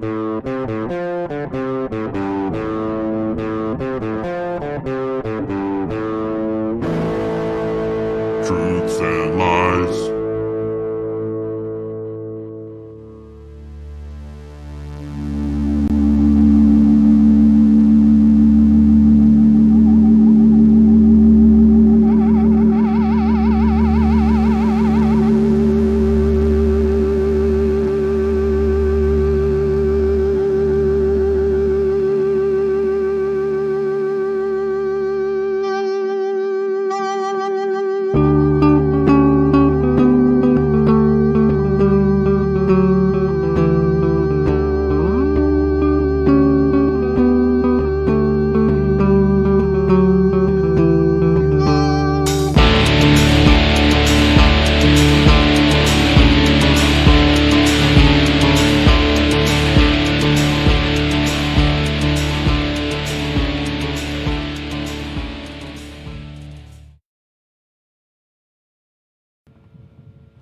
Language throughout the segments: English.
Truths and lies.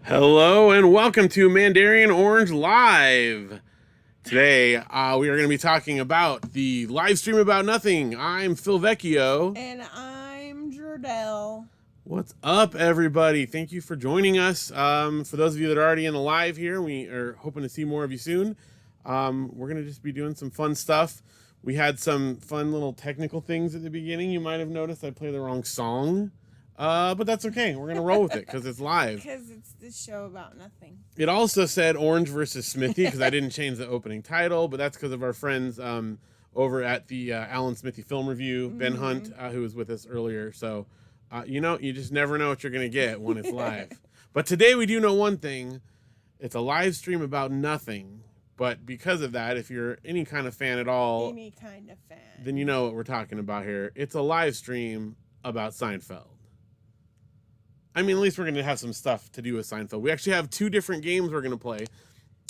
Hello and welcome to Mandarian Orange Live. Today, we are going to be talking about the live stream about nothing. I'm Phil Vecchio. And I'm Jordell. What's up, everybody? Thank you for joining us. For those of you that are already in the live here, we are hoping to see more of you soon. We're going to just be doing some fun stuff. We had some fun little technical things at the beginning. You might have noticed I played the wrong song. But that's okay. We're going to roll with it because it's live. Because it's the show about nothing. It also said Orange versus Smithy because I didn't change the opening title, but that's because of our friends over at the Alan Smithy Film Review, Ben Hunt, who was with us earlier. So, you just never know what you're going to get when it's live. But today we do know one thing. It's a live stream about nothing. But because of that, if you're any kind of fan at all, then you know what we're talking about here. It's a live stream about Seinfeld. I mean, at least we're going to have some stuff to do with Seinfeld. We actually have two different games we're going to play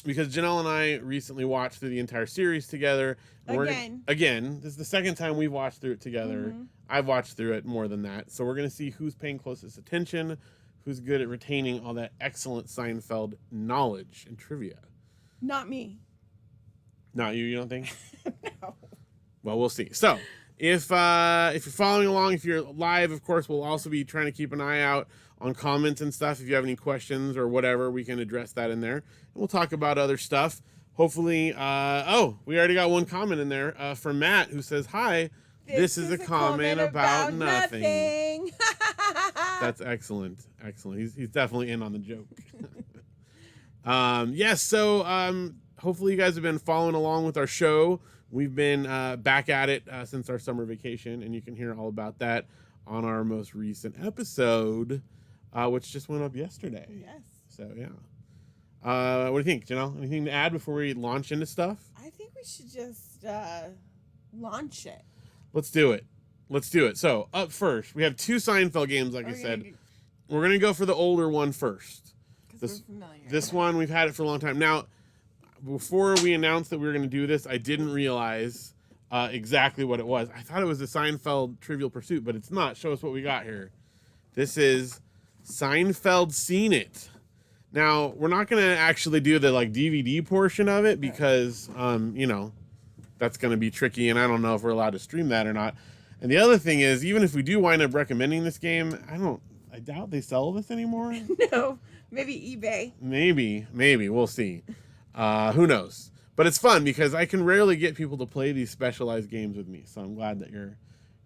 because Janelle and I recently watched through the entire series together. Again, this is the second time we've watched through it together. I've watched through it more than that. So we're going to see who's paying closest attention, who's good at retaining all that excellent Seinfeld knowledge and trivia. Not me. Not you don't think? No. Well, we'll see. So if you're following along, if you're live, of course, we'll also be trying to keep an eye out on comments and stuff. If you have any questions or whatever, we can address that in there. And we'll talk about other stuff. Hopefully, we already got one comment in there from Matt who says, hi, this is a comment about nothing. That's excellent. Excellent. He's definitely in on the joke. Hopefully you guys have been following along with our show. We've been back at it since our summer vacation, and you can hear all about that on our most recent episode, which just went up yesterday. Yes. So, yeah. What do you think, Janelle? Anything to add before we launch into stuff? I think we should just launch it. Let's do it. So, up first, we have two Seinfeld games, like I said. We're going to go for the older one first. Because we're familiar. This one, we've had it for a long time. Now, before we announced that we were going to do this, I didn't realize exactly what it was. I thought it was the Seinfeld Trivial Pursuit, but it's not. Show us what we got here. This is Seinfeld Seen It. Now, we're not going to actually do the DVD portion of it because, that's going to be tricky, and I don't know if we're allowed to stream that or not. And the other thing is, even if we do wind up recommending this game, I doubt they sell this anymore. No, maybe eBay. Maybe. We'll see. Who knows? But it's fun because I can rarely get people to play these specialized games with me. So I'm glad that you're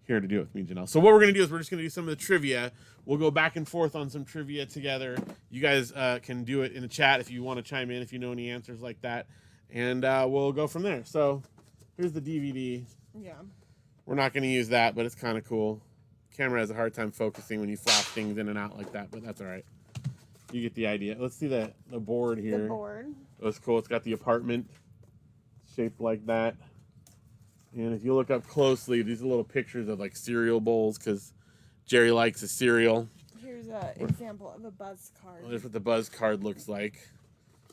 here to do it with me, Janelle. So what we're going to do is we're just going to do some of the trivia. We'll go back and forth on some trivia together. You guys can do it in the chat if you want to chime in, if you know any answers like that. And we'll go from there. So here's the DVD. Yeah. We're not going to use that, but it's kind of cool. Camera has a hard time focusing when you flash things in and out like that, but that's all right. You get the idea. Let's see the board here. The board. That's cool. It's got the apartment shaped like that. And if you look up closely, these are little pictures of cereal bowls because Jerry likes his cereal. Here's an example of a buzz card. Well, that's what the buzz card looks like.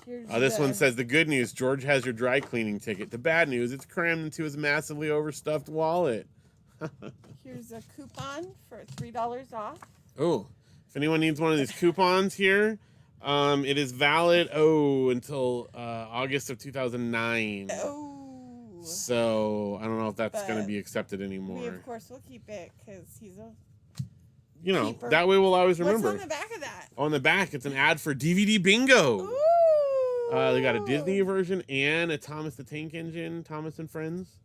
Here's This one says, the good news, George has your dry cleaning ticket. The bad news, it's crammed into his massively overstuffed wallet. Here's a coupon for $3 off. Oh, if anyone needs one of these coupons here, It is valid until August of 2009. Oh. So I don't know if that's going to But be accepted anymore. We of course will keep it because he's a. You know, keeper. that way we'll always remember. What's on the back of that? On the back, it's an ad for DVD Bingo. Ooh. They got a Disney version and a Thomas the Tank Engine, Thomas and Friends,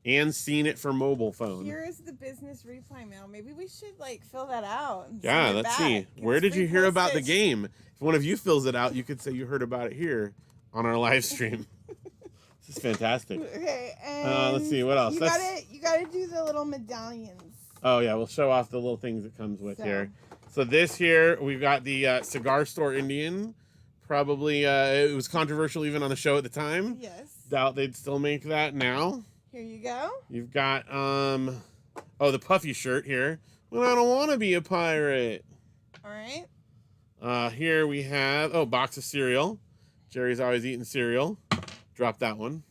and Seen It for mobile phone. Here is the business reply mail. Maybe we should like fill that out. And Yeah, send it let's back. see. Where It's did you hear about the reposted. game? If one of you fills it out, you could say you heard about it here on our live stream. This is fantastic. Okay, and Let's see, what else? You gotta do the little medallions. Oh yeah, we'll show off the little things it comes with So. here. So this here, we've got the Cigar Store Indian. Probably, it was controversial even on the show at the time. Yes. Doubt they'd still make that now. Here you go. You've got, the puffy shirt here. Well, I don't want to be a pirate. All right. Here we have, box of cereal. Jerry's always eating cereal. Drop that one.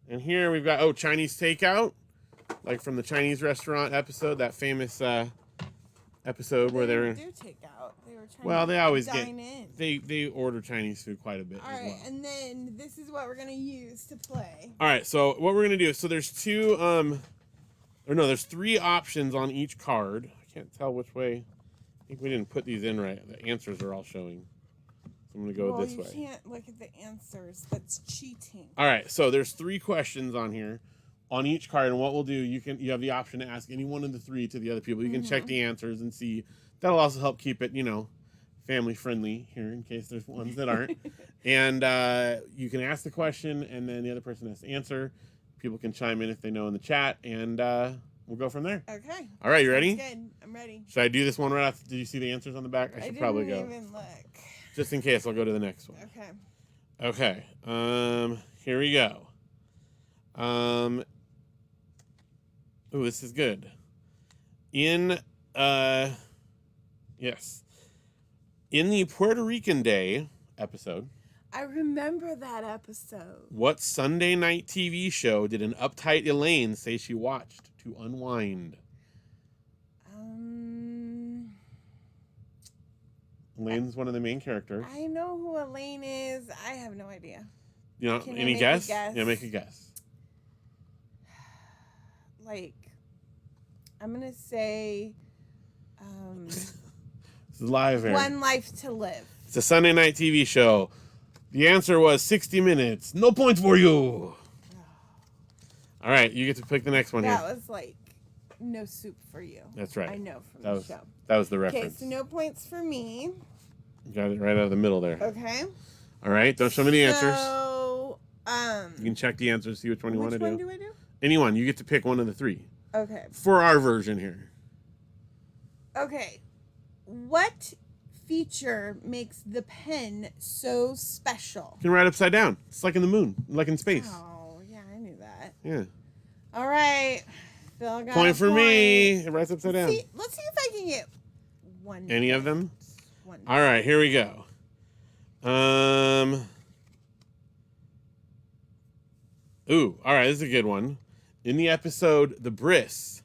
And here we've got, Chinese takeout. Like from the Chinese restaurant episode, that famous episode where they're... They do take out. They were trying Well, to they always dine get... in. They order Chinese food quite a bit All as right, well. and then this is what we're gonna use to play. All right, so what we're gonna do, so there's there's 3 options on each card. I can't tell which way. I think we didn't put these in right. The answers are all showing. So I'm gonna go this way. You can't look at the answers. That's cheating. All right, so there's 3 questions on here, on each card, and what we'll do, you have the option to ask any one of the 3 to the other people. You can check the answers and see. That'll also help keep it, family friendly here in case there's ones that aren't. And you can ask the question, and then the other person has to answer. People can chime in if they know in the chat, and we'll go from there. Okay. All right, you ready? Good. I'm ready. Should I do this one right after? Did you see the answers on the back? I should probably go. I didn't even look. Just in case, I'll go to the next one. Okay. Okay. Here we go. Ooh, this is good. Yes. In the Puerto Rican Day episode, I remember that episode. what Sunday night TV show did an uptight Elaine say she watched to unwind? Elaine's one of the main characters. I know who Elaine is. I have no idea. Can I Any make a guess? guess? Yeah, make a guess. Like, I'm gonna say, This is live here. One Life to Live. It's a Sunday night TV show. The answer was 60 Minutes. No points for you. All right, you get to pick the next one That here. was like no soup for you. That's right. I know from That the was show. that was the Okay, reference. so no points for me. You got it right out of the middle there. Okay. All right, don't show me the answers. So, You can check the answers, see which one you want to which one do. do I do? Anyone. You get to pick one of the 3 Okay. for our version here. Okay. What feature makes the pen so special? You can write upside down. It's like in the moon, like in space. Oh, yeah, I knew that. Yeah. All right. Phil got Point a for point. me. It writes upside down. Let's see if I can get one. Any of them? One. All right, here we go. All right, this is a good one. In the episode The Briss,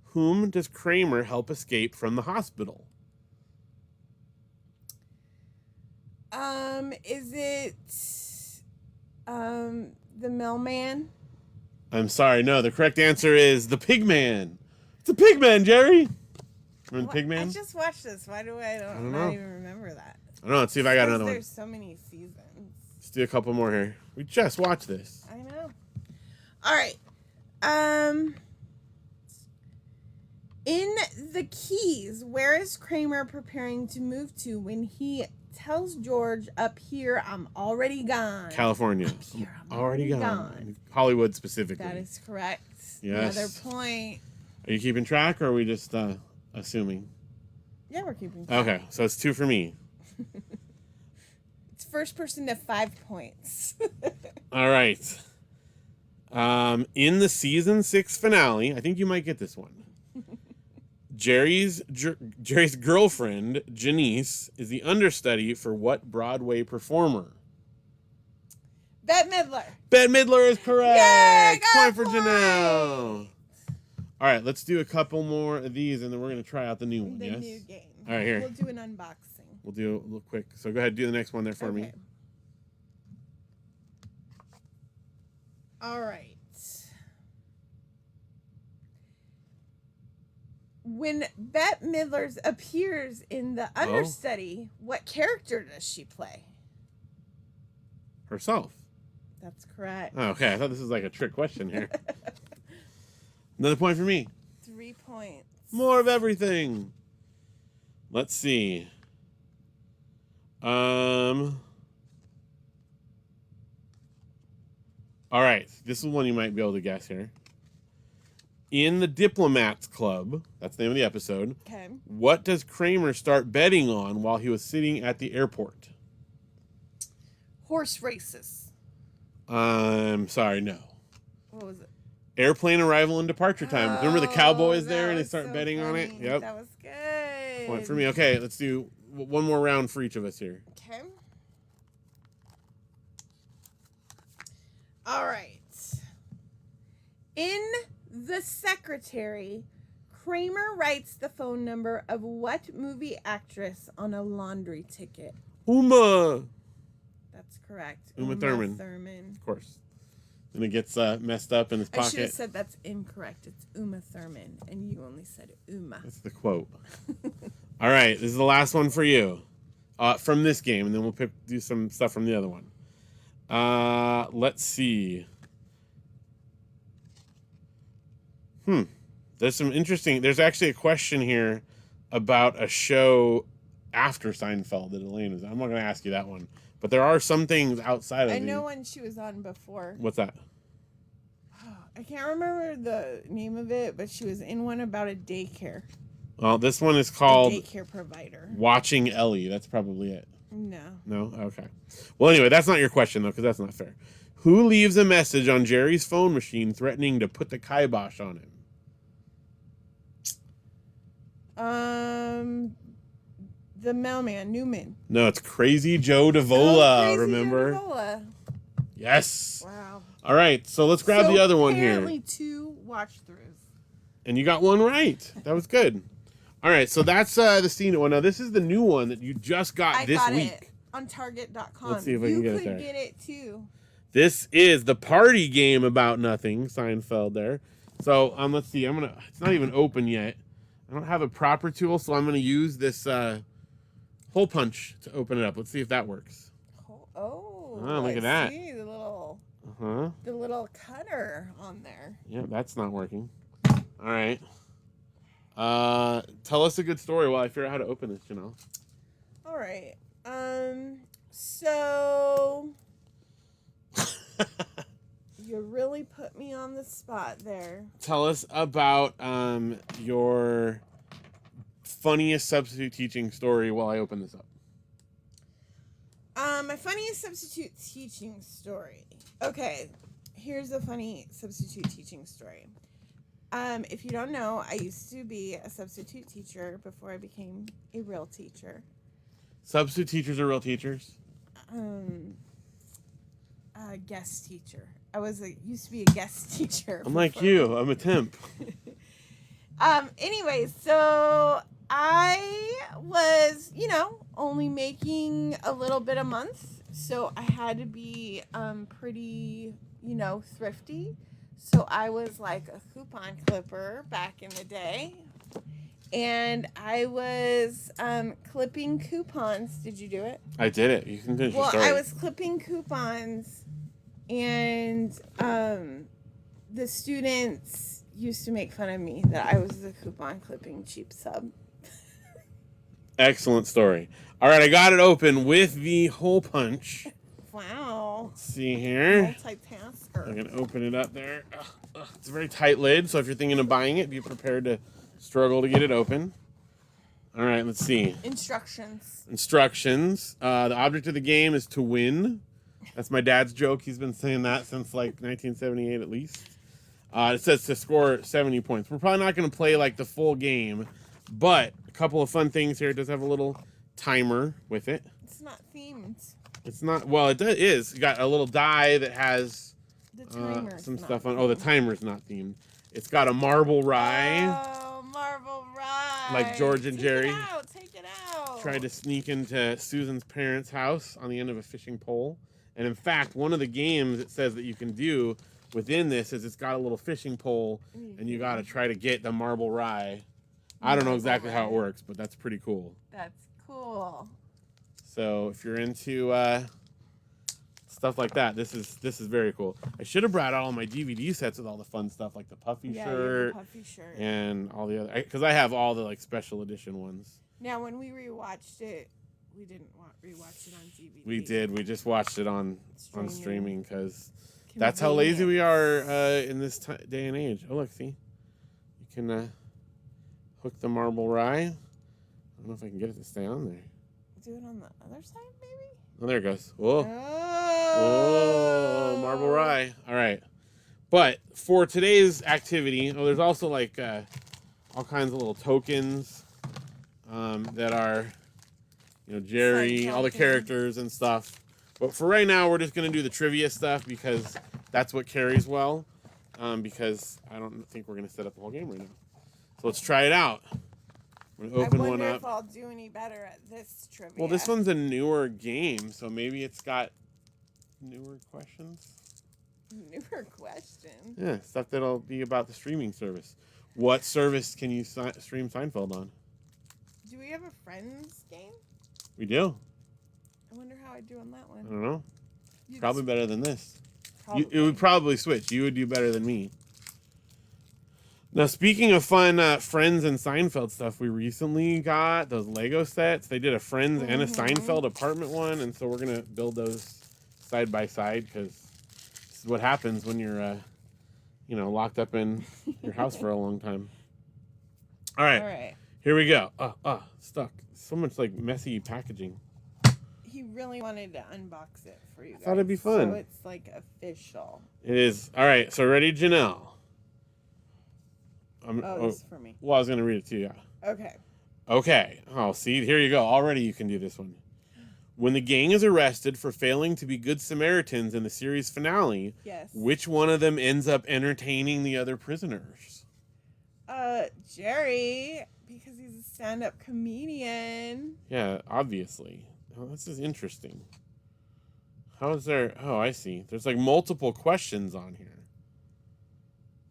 whom does Kramer help escape from the hospital? Is it the mailman? I'm sorry, no. The correct answer is the Pigman. It's a Pigman, Jerry. Remember What? Pigman? I just watched this. Why do I don't not know. even remember that? I don't know. Let's see if I got Because another one. There's so many seasons. Let's do a couple more here. We just watched this. I know. All right. In the Keys, where is Kramer preparing to move to when he tells George, "Up here, I'm already gone"? California. Up here, I'm Already gone. Hollywood specifically. That is correct. Yes. Another point. Are you keeping track or are we just assuming? Yeah, we're keeping track. Okay, so it's 2 for me. It's first person to 5 points. All right. In the season 6 finale, I think you might get this one. Jerry's girlfriend, Janice, is the understudy for what Broadway performer? Bette Midler. Bette Midler is correct. Yay, got Point for a point. Janelle. All right, let's do a couple more of these, and then we're going to try out the new one, The yes? new game. All right, here. We'll do an unboxing. we'll do a little quick. So go ahead, do the next one there for me. All right. When Bette Midler appears in the understudy, what character does she play? Herself. That's correct. Oh, okay, I thought this was like a trick question here. Another point for me. 3 points. More of everything. Let's see. All right, this is one you might be able to guess here. In the Diplomats Club, that's the name of the episode. Okay. What does Kramer start betting on while he was sitting at the airport? Horse races. Sorry, no. What was it? Airplane arrival and departure time. Remember the cowboys there and they was start so betting on it? funny. Yep. That was good. Point for me. Okay, let's do one more round for each of us here. Okay. All right. In The Secretary, Kramer writes the phone number of what movie actress on a laundry ticket? Uma! That's correct. Uma Thurman. Of course. And it gets messed up in his pocket. I should have said that's incorrect. It's Uma Thurman, and you only said Uma. That's the quote. All right, this is the last one for you from this game, and then we'll do some stuff from the other one. Let's see. There's actually a question here about a show after Seinfeld that Elaine was on. I'm not going to ask you that one. But there are some things outside of I know one she was on before. What's that? I can't remember the name of it, but she was in one about a daycare. Well, this one is called Daycare Provider. Watching Ellie. That's probably it. No. No? Okay. Well, anyway, that's not your question, though, because that's not fair. Who leaves a message on Jerry's phone machine threatening to put the kibosh on him? The mailman, Newman. No, it's Crazy Joe Davola, Crazy remember? Joe Davola. Yes. Wow. All right, so let's grab the other one here. Apparently 2 watch-throughs. And you got one right. That was good. All right, so that's the Steam one. Now, this is the new one that you just got this week. It on Target.com. Let's see if I can get it there. You could get it, too. This is the party game about nothing, Seinfeld there. So, let's see. It's not even open yet. I don't have a proper tool, so I'm going to use this hole punch to open it up. Let's see if that works. Oh, look at that. See the little cutter on there. Yeah, that's not working. All right. Tell us a good story while I figure out how to open this, Janelle. All right. So you really put me on the spot there. Tell us about your funniest substitute teaching story while I open this up. My funniest substitute teaching story. Okay, here's a funny substitute teaching story. If you don't know, I used to be a substitute teacher before I became a real teacher. Substitute teachers are real teachers? Guest teacher. Used to be a guest teacher. I'm like you. I'm a temp. Anyways, so I was, only making a little bit a month. So I had to be pretty, thrifty. So I was like a coupon clipper back in the day. And I was clipping coupons. Did you do it? I did it. You can finish your story. I was clipping coupons, and the students used to make fun of me that I was the coupon clipping cheap sub. Excellent story. All right, I got it open with the hole punch. Wow. Let's see here. Multitasker. I'm going to open it up there. It's a very tight lid, so if you're thinking of buying it, be prepared to struggle to get it open. All right, let's see. Instructions. The object of the game is to win. That's my dad's joke. He's been saying that since like 1978 at least. It says to score 70 points. We're probably not going to play like the full game, but a couple of fun things here. It does have a little timer with it. It's not themed. It's not, well, it is. You got a little die that has some stuff on. Oh, the timer's not themed. It's got a marble rye. Oh, marble rye. Like George and Jerry. Take it out. tried to sneak into Susan's parents' house on the end of a fishing pole. And in fact, one of the games it says that you can do within this is it's got a little fishing pole, and you got to try to get the marble rye. I don't know exactly how it works, but that's pretty cool. That's cool. So if you're into stuff like that, this is very cool. I should have brought out all my DVD sets with all the fun stuff, like the puffy shirt, and all the other, because I have all the like special edition ones. Now, when we rewatched it, we didn't rewatch it on DVD. We did. We just watched it on streaming because that's how lazy we are in this day and age. Oh, look, see, you can hook the marble rye. I don't know if I can get it to stay on there. Do it on the other side, maybe? Oh, there it goes. Whoa. Oh, marble rye. All right. But for today's activity, there's also like all kinds of little tokens that are, Jerry, all the characters and stuff. But for right now, we're just going to do the trivia stuff because that's what carries well. Because I don't think we're going to set up the whole game right now. So let's try it out. I'm going to open one up. I wonder if I'll do any better at this trivia. Well, this one's a newer game, so maybe it's got newer questions. Newer questions? Yeah, stuff that'll be about the streaming service. What service can you stream Seinfeld on? Do we have a Friends game? We do. I wonder how I do on that one. I don't know. Probably better than this. Probably. It would probably switch. You would do better than me. Now, speaking of fun Friends and Seinfeld stuff, we recently got those Lego sets. They did a Friends and a Seinfeld apartment one, and so we're going to build those side by side because this is what happens when you're, locked up in your house for a long time. All right. Here we go. Stuck. So much, like, messy packaging. He really wanted to unbox it for you guys. I thought it'd be fun. So it's, like, official. It is. All right, so ready, Janelle? This is for me. Well, I was going to read it to you, yeah. Okay. Oh, see, here you go. Already you can do this one. When the gang is arrested for failing to be good Samaritans in the series finale, which one of them ends up entertaining the other prisoners? Jerry, because he's a stand-up comedian. Yeah, obviously. Oh, this is interesting. How is there... Oh, I see. There's like multiple questions on here.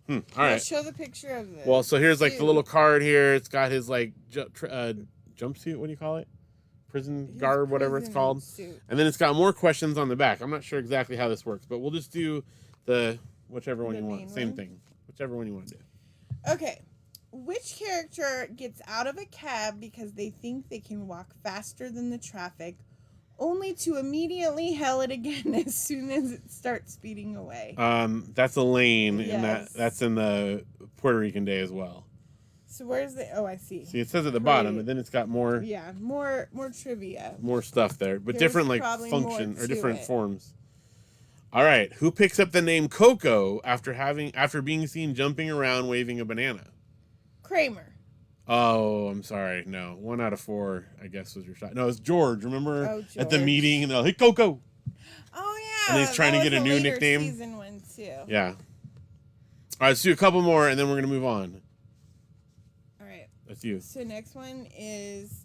All right. Show the picture of this. Well, so here's like the little card here. It's got his like jumpsuit. What do you call it? Prison garb, whatever it's called. Suit. And then it's got more questions on the back. I'm not sure exactly how this works, but we'll just do whichever one you want. Same thing. Whichever one you want to do. Okay. Which character gets out of a cab because they think they can walk faster than the traffic, only to immediately hail it again as soon as it starts speeding away? That's Elaine, and that's in the Puerto Rican day as well. So where's the... Oh, I see. See, it says at the bottom, and then it's got more... Yeah, more trivia. More stuff there, but different like function or different forms. All right, who picks up the name Coco after being seen jumping around waving a banana? Kramer. Oh, I'm sorry. No, 1 out of 4, I guess, was your shot. No, it's George. Remember George. At the meeting, and they're like, "Hey, Coco." Oh yeah. And he's trying to get a new nickname. Season 1 too. Yeah. All right, let's do a couple more, and then we're gonna move on. All right. That's you. So next one is,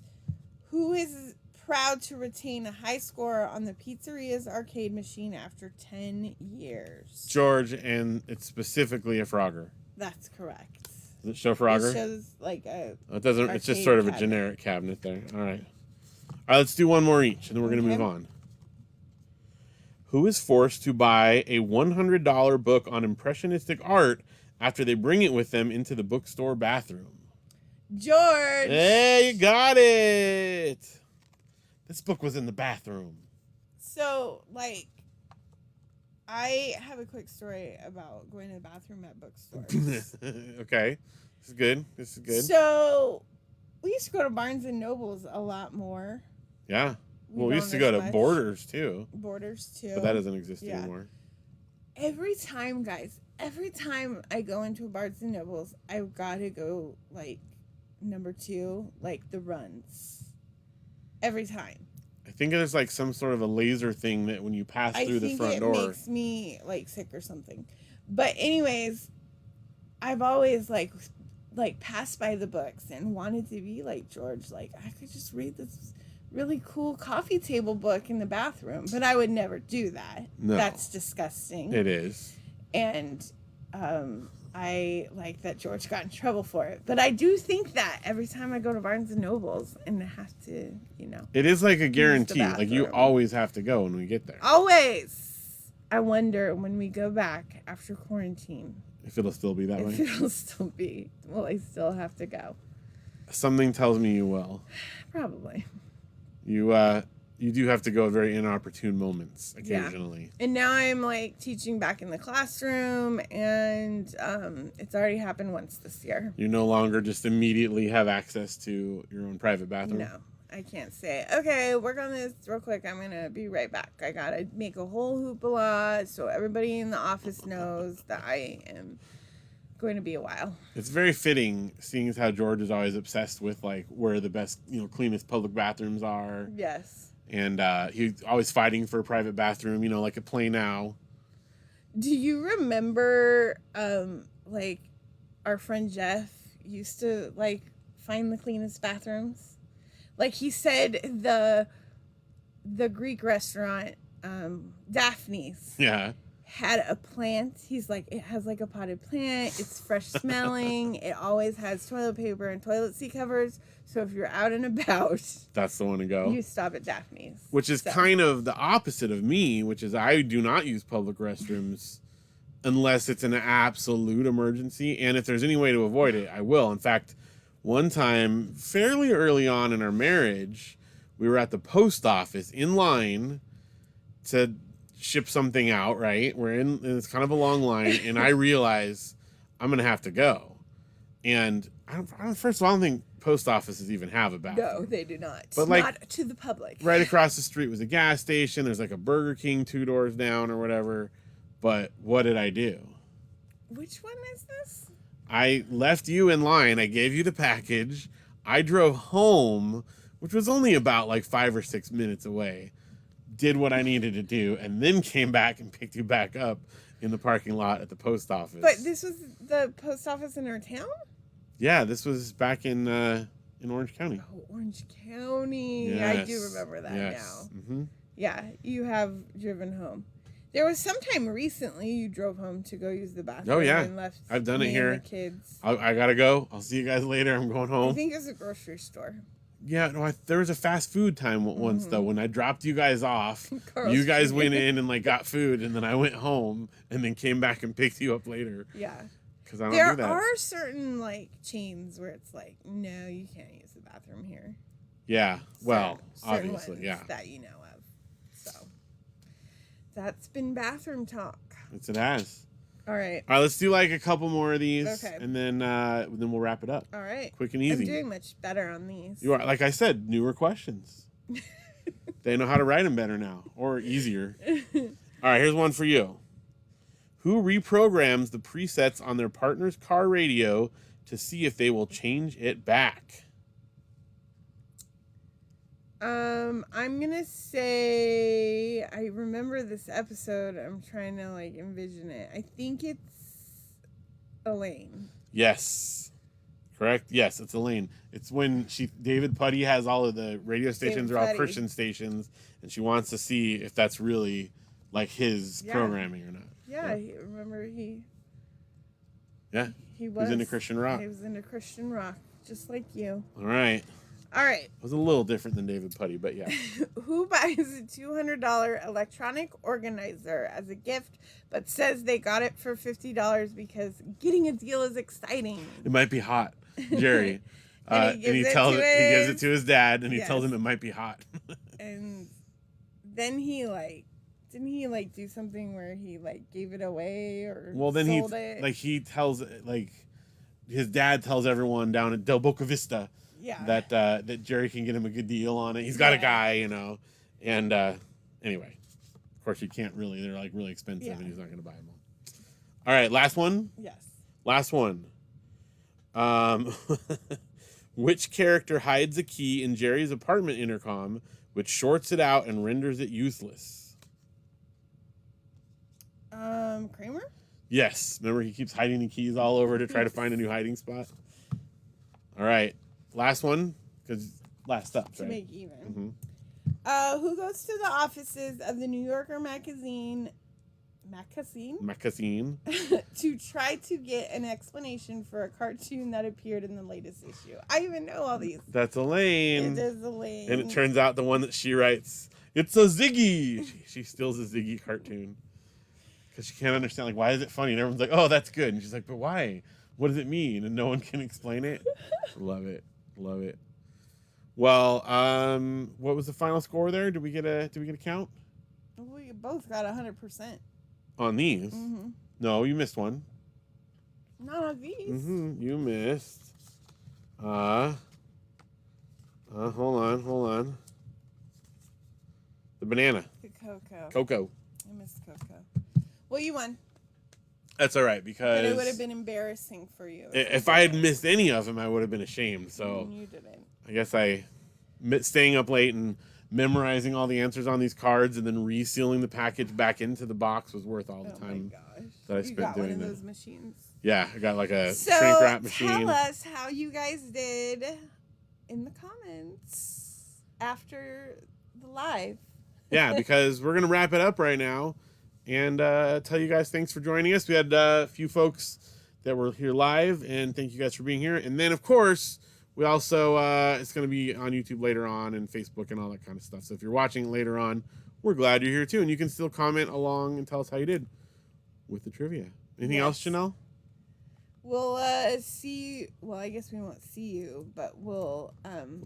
who is proud to retain a high score on the pizzeria's arcade machine after 10 years? George, and it's specifically a Frogger. That's correct. Does it show Frogger? It shows like a... It doesn't. It's just sort of a generic cabinet there. All right. All right, let's do one more each, and then we're going to move on. Who is forced to buy a $100 book on impressionistic art after they bring it with them into the bookstore bathroom? George! Hey, you got it! This book was in the bathroom. So, like, I have a quick story about going to the bathroom at bookstores. Okay. This is good. So, we used to go to Barnes & Noble's a lot more. Yeah. Well, we used to go to Borders, too. Borders, too. But that doesn't exist anymore. Every time I go into a Barnes & Noble's, I've got to go, like, number 2, like, the runs. Every time. I think there's like some sort of a laser thing that when you pass through the front door, it makes me like sick or something. But anyways, I've always like passed by the books and wanted to be like George. Like I could just read this really cool coffee table book in the bathroom, but I would never do that. No. That's disgusting. It is. And I like that George got in trouble for it. But I do think that every time I go to Barnes and Nobles and I have to, It is like a guarantee. Like you bathroom. always have to go when we get there. Always. I wonder when we go back after quarantine. If it'll still be that If way. it'll still be. Will I still have to go? Something tells me you will. Probably. You do have to go at very inopportune moments occasionally. And now I'm like teaching back in the classroom, and it's already happened once this year. You no longer just immediately have access to your own private bathroom. No, I can't say, okay, work on this real quick. I'm going to be right back. I got to make a whole hoopla so everybody in the office knows that I am going to be a while. It's very fitting, seeing as how George is always obsessed with like where the best, cleanest public bathrooms are. Yes. And he's always fighting for a private bathroom, like at Play Now. Do you remember, like, our friend Jeff used to, like, find the cleanest bathrooms? Like, he said the Greek restaurant, Daphne's. Yeah. Had a plant. He's like, it has like a potted plant. It's fresh smelling. It always has toilet paper and toilet seat covers. So if you're out and about, That's the one to go. you stop at Daphne's. Which is kind of the opposite of me, which is I do not use public restrooms unless it's an absolute emergency. And if there's any way to avoid it, I will. In fact, one time, fairly early on in our marriage, we were at the post office in line to ship something out, right? It's kind of a long line, and I realize I'm going to have to go. And first of all, I don't think post offices even have a bathroom. No, they do not. But like, not to the public. Right across the street was a gas station. There's like a Burger King 2 doors down or whatever. But what did I do? Which one is this? I left you in line. I gave you the package. I drove home, which was only about like 5 or 6 minutes away. Did what I needed to do, and then came back and picked you back up in the parking lot at the post office. But this was the post office in our town? Yeah, this was back in Orange County. Oh, Orange County. Yes. I do remember that Yes. now. Mm-hmm. Yeah, you have driven home. There was some time recently you drove home to go use the bathroom. Oh, yeah. And left I've done it me here. and the kids. I gotta go. I'll see you guys later. I'm going home. I think it was a grocery store. Yeah, no, there was a fast food time once though when I dropped you guys off. Carl You guys Street. went in and like got food, and then I went home and then came back and picked you up later. Yeah. Because I don't There do that. are certain like chains where it's like, no, you can't use the bathroom here. Yeah. Well, Certain obviously, ones yeah. that you know of. So that's been bathroom talk. It has. All right. All right, let's do like a couple more of these, Okay. and then we'll wrap it up. All right. Quick and easy. I'm doing much better on these. You are, like I said, newer questions. They know how to write them better now, or easier. All right, here's one for you. Who reprograms the presets on their partner's car radio to see if they will change it back? I'm gonna say I remember this episode. I'm trying to like envision it. I think it's Elaine. Yes. Correct? Yes, it's Elaine. It's when David Putty has all of the radio stations are all Putty. Christian stations, and she wants to see if that's really like his programming or not. Yeah, remember he He was into Christian rock. He was into Christian rock, just like you. All right. All right. It was a little different than David Putty, but yeah. Who buys a $200 electronic organizer as a gift, but says they got it for $50 because getting a deal is exciting? It might be hot, Jerry. And he gives it to his dad, and he Yes. tells him it might be hot. And then he didn't he do something where he gave it away or Well, then sold it? he tells his dad tells everyone down at Del Boca Vista that Jerry can get him a good deal on it. He's got a guy, and anyway, of course you can't really. They're really expensive, and he's not going to buy them all. All right, last one. Yes. Last one. Which character hides a key in Jerry's apartment intercom, which shorts it out and renders it useless? Kramer? Yes. Remember, he keeps hiding the keys all over to try to find a new hiding spot. All right. Last one, because last up, to right? make even. Mm-hmm. Who goes to the offices of the New Yorker magazine to try to get an explanation for a cartoon that appeared in the latest issue? I even know all these. That's Elaine. It is Elaine. And it turns out the one that she writes, it's a Ziggy. She steals a Ziggy cartoon. Because she can't understand, like, why is it funny? And everyone's like, oh, that's good. And she's like, but why? What does it mean? And no one can explain it. Love it. Love it. Well, what was the final score there? Did we get a count? We both got 100%. On these? Mm-hmm. No, you missed one. Not on these. Mm-hmm. You missed. Hold on. The banana. The Coco. Coco. I missed Coco. Well, you won. That's all right, because... But it would have been embarrassing for you. If I had missed any of them, I would have been ashamed. So You didn't. I guess staying up late and memorizing all the answers on these cards and then resealing the package back into the box was worth all the time that I spent You got doing one of that. those machines. Yeah, I got like a shrink wrap machine. Tell us how you guys did in the comments after the live. Yeah, because we're going to wrap it up right now and tell you guys thanks for joining us. We had a few folks that were here live, and thank you guys for being here. And then, of course, we also, it's going to be on YouTube later on and Facebook and all that kind of stuff. So if you're watching later on, we're glad you're here too. And you can still comment along and tell us how you did with the trivia. Anything else, Janelle? We'll see you. Well, I guess we won't see you, but we'll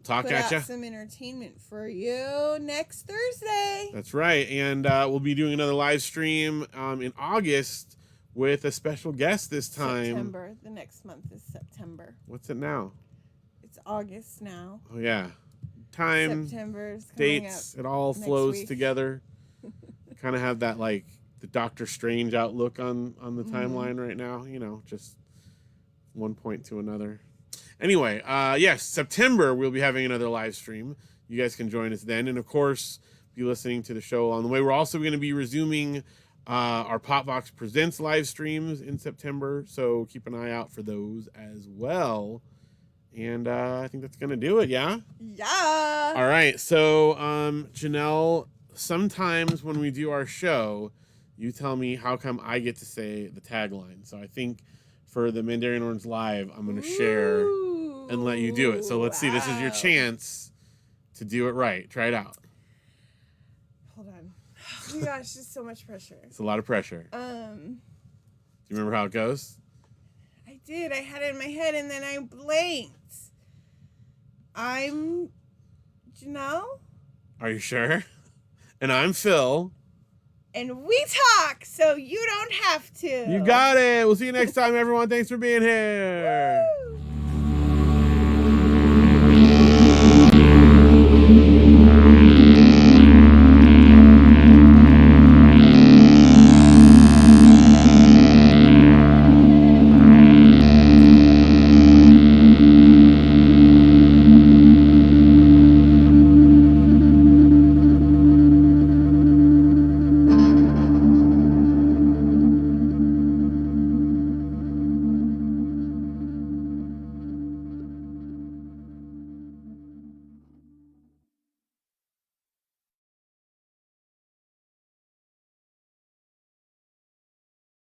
talk put at out ya. some entertainment for you next Thursday. That's right. And we'll be doing another live stream in August with a special guest this time. September. The next month is September. What's it now? It's August now. Oh, yeah. Time, September's coming dates, up it all next flows week. together. Kind of have that, like, the Doctor Strange outlook on the Mm-hmm. timeline right now. You know, just one point to another. Anyway, yes, September we'll be having another live stream. You guys can join us then. And, of course, be listening to the show along the way. We're also going to be resuming our Popbox Presents live streams in September. So keep an eye out for those as well. And I think that's going to do it, yeah? Yeah. All right. So, Janelle, sometimes when we do our show, you tell me how come I get to say the tagline. So I think for the Mandarian Orange Live, I'm going to share and let you do it. So let's see. This is your chance to do it right. Try it out. Hold on. Oh my gosh, just so much pressure. It's a lot of pressure. Do you remember how it goes? I did. I had it in my head and then I blanked. I'm Janelle. Are you sure? And I'm Phil. And we talk so you don't have to. You got it. We'll see you next time, everyone. Thanks for being here. Woo!